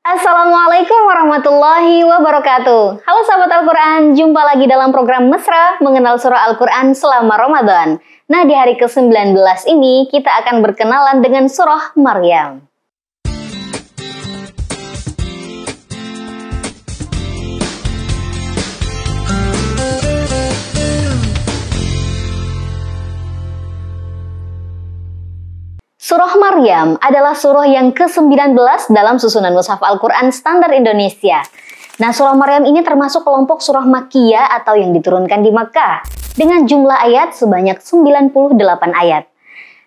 Assalamualaikum warahmatullahi wabarakatuh. Halo sahabat Al-Quran, jumpa lagi dalam program Mesra mengenal surah Al-Quran selama Ramadan. Nah, di hari ke-19 ini kita akan berkenalan dengan surah Maryam. Surah Maryam adalah surah yang ke-19 dalam susunan mushaf Al-Quran standar Indonesia. Nah, surah Maryam ini termasuk kelompok surah Makkiyah atau yang diturunkan di Makkah dengan jumlah ayat sebanyak 98 ayat.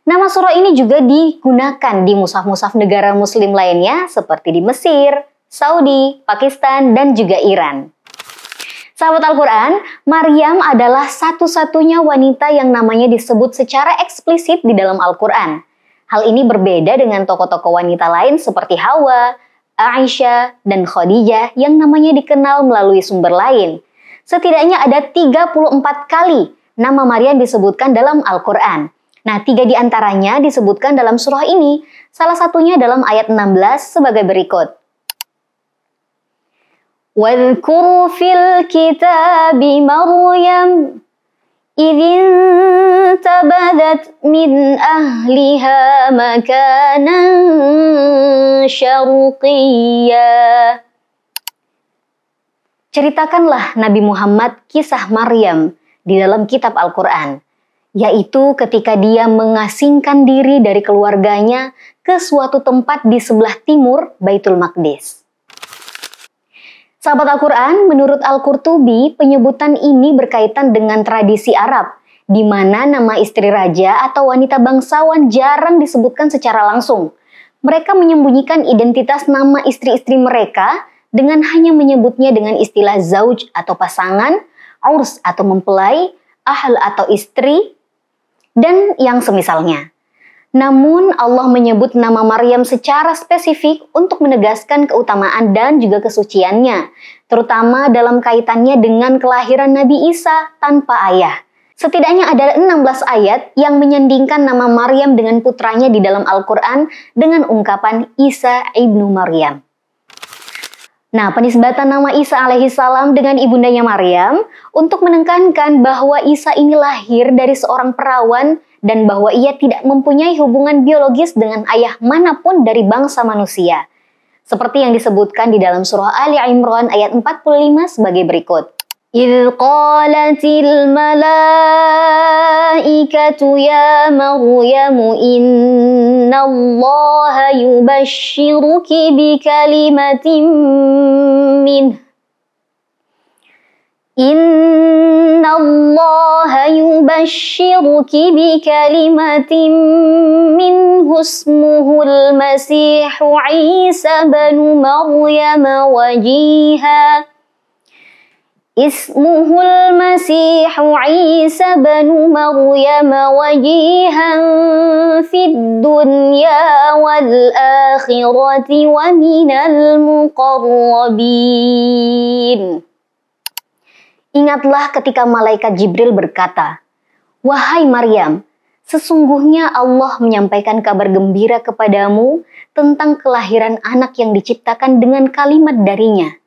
Nama surah ini juga digunakan di mushaf-mushaf negara muslim lainnya seperti di Mesir, Saudi, Pakistan, dan juga Iran. Sahabat Al-Quran, Maryam adalah satu-satunya wanita yang namanya disebut secara eksplisit di dalam Al-Quran. Hal ini berbeda dengan tokoh-tokoh wanita lain seperti Hawa, Aisyah, dan Khadijah yang namanya dikenal melalui sumber lain. Setidaknya ada 34 kali nama Maryam disebutkan dalam Al-Quran. Nah, 3 di antaranya disebutkan dalam surah ini, salah satunya dalam ayat 16 sebagai berikut. وَاذْكُرْ فِي الْكِتَابِ مَرْيَمَ إِذِ انتبذت من أهلها مكانا شرقيا. Ceritakanlah Nabi Muhammad kisah Maryam di dalam kitab Al-Quran, yaitu ketika dia mengasingkan diri dari keluarganya ke suatu tempat di sebelah timur Baitul Maqdis. Sahabat Al-Quran, menurut Al-Qurtubi, penyebutan ini berkaitan dengan tradisi Arab, di mana nama istri raja atau wanita bangsawan jarang disebutkan secara langsung. Mereka menyembunyikan identitas nama istri-istri mereka dengan hanya menyebutnya dengan istilah zauj atau pasangan, urs atau mempelai, ahl atau istri, dan yang semisalnya. Namun Allah menyebut nama Maryam secara spesifik untuk menegaskan keutamaan dan juga kesuciannya, terutama dalam kaitannya dengan kelahiran Nabi Isa tanpa ayah. Setidaknya ada 16 ayat yang menyandingkan nama Maryam dengan putranya di dalam Al-Quran dengan ungkapan Isa ibnu Maryam. Nah, penisbatan nama Isa alaihissalam dengan ibundanya Maryam untuk menekankan bahwa Isa ini lahir dari seorang perawan dan bahwa ia tidak mempunyai hubungan biologis dengan ayah manapun dari bangsa manusia. Seperti yang disebutkan di dalam surah Ali Imran ayat 45 sebagai berikut. إِذْ قَالَتِ الْمَلَائِكَةُ يَا مَرْيَمُ إِنَّ اللَّهَ يُبَشِّرُكِ بِكَلِمَةٍ مِّنْهُ إِنَّ اللَّهَ يُبَشِّرُكِ بِكَلِمَةٍ مِّنْهُ اسْمُهُ الْمَسِيحُ عِيسَى بْنُ مَرْيَمَ وَجِيهًا اسمه المسيح عيسى بن مريم وجيها في الدنيا والآخرة ومن المقربين. Ingatlah ketika malaikat Jibril berkata, "Wahai Maryam, sesungguhnya Allah menyampaikan kabar gembira kepadamu tentang kelahiran anak yang diciptakan dengan kalimat darinya.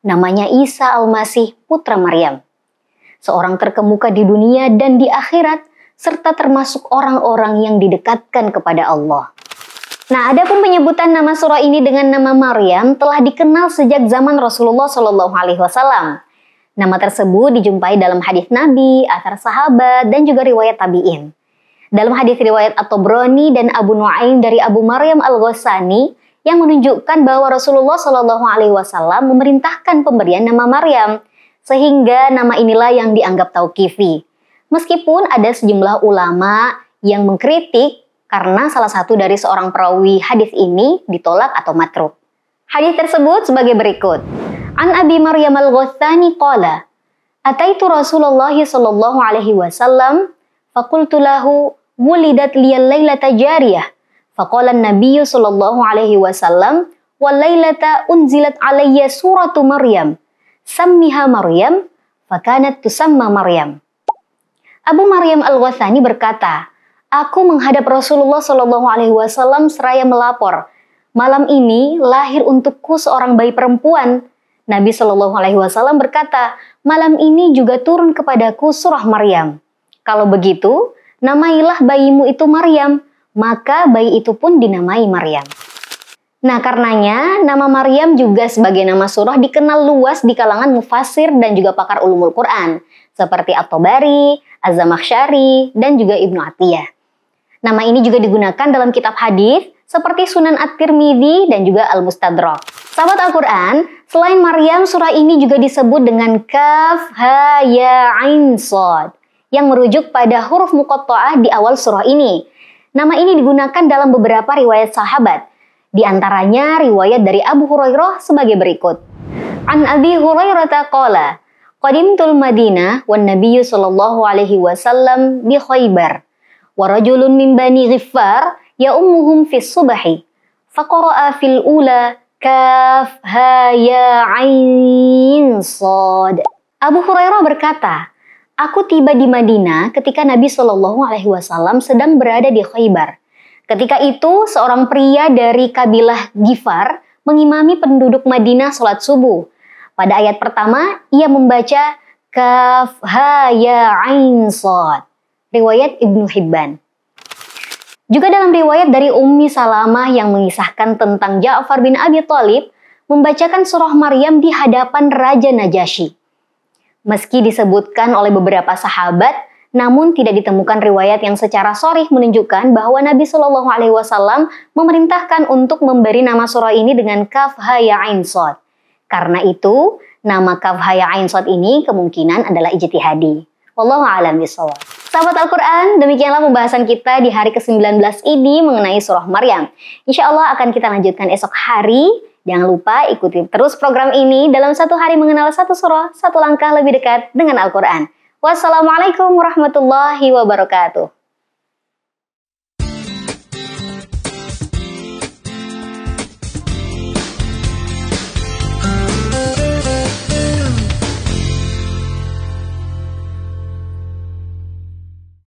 Namanya Isa Al-Masih putra Maryam, seorang terkemuka di dunia dan di akhirat, serta termasuk orang-orang yang didekatkan kepada Allah." Nah, adapun penyebutan nama surah ini dengan nama Maryam telah dikenal sejak zaman Rasulullah SAW. Nama tersebut dijumpai dalam hadis Nabi, athar sahabat, dan juga riwayat tabi'in. Dalam hadis riwayat At-Tabrani dan Abu Nuaim dari Abu Maryam Al-Ghassani, yang menunjukkan bahwa Rasulullah SAW memerintahkan pemberian nama Maryam, sehingga nama inilah yang dianggap tauqifi. Meskipun ada sejumlah ulama yang mengkritik karena salah satu dari seorang perawi hadis ini ditolak atau matruk. Hadis tersebut sebagai berikut. An Abi Maryam Al-Ghassani qala, ataitu Rasulullah sallallahu alaihi wasallam faqultu lahu wulidat liyal lailata jariyah. Faqala an-nabiyyu sallallahu alaihi wasallam wal lailata unzilat alayya suratu Maryam sammiha Maryam fakanat tusamma Maryam. Abu Maryam Al-Ghassani berkata, aku menghadap Rasulullah sallallahu alaihi wasallam seraya melapor malam ini lahir untukku seorang bayi perempuan. Nabi Shallallahu Alaihi Wasallam berkata, malam ini juga turun kepadaku surah Maryam. Kalau begitu, namailah bayimu itu Maryam. Maka bayi itu pun dinamai Maryam. Nah, karenanya nama Maryam juga sebagai nama surah dikenal luas di kalangan mufassir dan juga pakar ulumul Quran, seperti At-Tabari, Az-Zamakhsyari, dan juga Ibnu Atiyah. Nama ini juga digunakan dalam kitab hadis seperti Sunan At-Tirmidzi dan juga Al-Mustadrak. Sahabat Al-Quran, selain Maryam, surah ini juga disebut dengan Kaf, Ha, Ya, Ain, Shad, yang merujuk pada huruf muqatta'ah di awal surah ini. Nama ini digunakan dalam beberapa riwayat sahabat. Di antaranya riwayat dari Abu Hurairah sebagai berikut. An Abi Hurairah qala, qadimtul Madinah wan Nabiyyu sallallahu alaihi wasallam bi Khaybar. Wa rajulun min Bani Ghiffar ya'ummuhum fis subhi. Faqara'a fil ula Kaf Ha Ya Ain Shad. Abu Hurairah berkata, aku tiba di Madinah ketika Nabi Shallallahu Alaihi Wasallam sedang berada di Khaybar. Ketika itu, seorang pria dari kabilah Ghifar mengimami penduduk Madinah sholat subuh. Pada ayat pertama, ia membaca Kaf Ha Ya Ain Shad. Riwayat Ibnu Hibban. Juga dalam riwayat dari Ummi Salamah yang mengisahkan tentang Ja'far bin Abi Thalib membacakan surah Maryam di hadapan Raja Najasyi. Meski disebutkan oleh beberapa sahabat, namun tidak ditemukan riwayat yang secara sharih menunjukkan bahwa Nabi Shallallahu Alaihi Wasallam memerintahkan untuk memberi nama surah ini dengan Kaf Ha Ya Ain Shad. Karena itu, nama Kaf Ha Ya Ain Shad ini kemungkinan adalah ijtihadi. Wallahu a'lam bishawab. Sahabat Al-Quran, demikianlah pembahasan kita di hari ke-19 ini mengenai surah Maryam. Insya Allah akan kita lanjutkan esok hari. Jangan lupa ikuti terus program ini dalam satu hari mengenal satu surah, satu langkah lebih dekat dengan Al-Quran. Wassalamualaikum warahmatullahi wabarakatuh.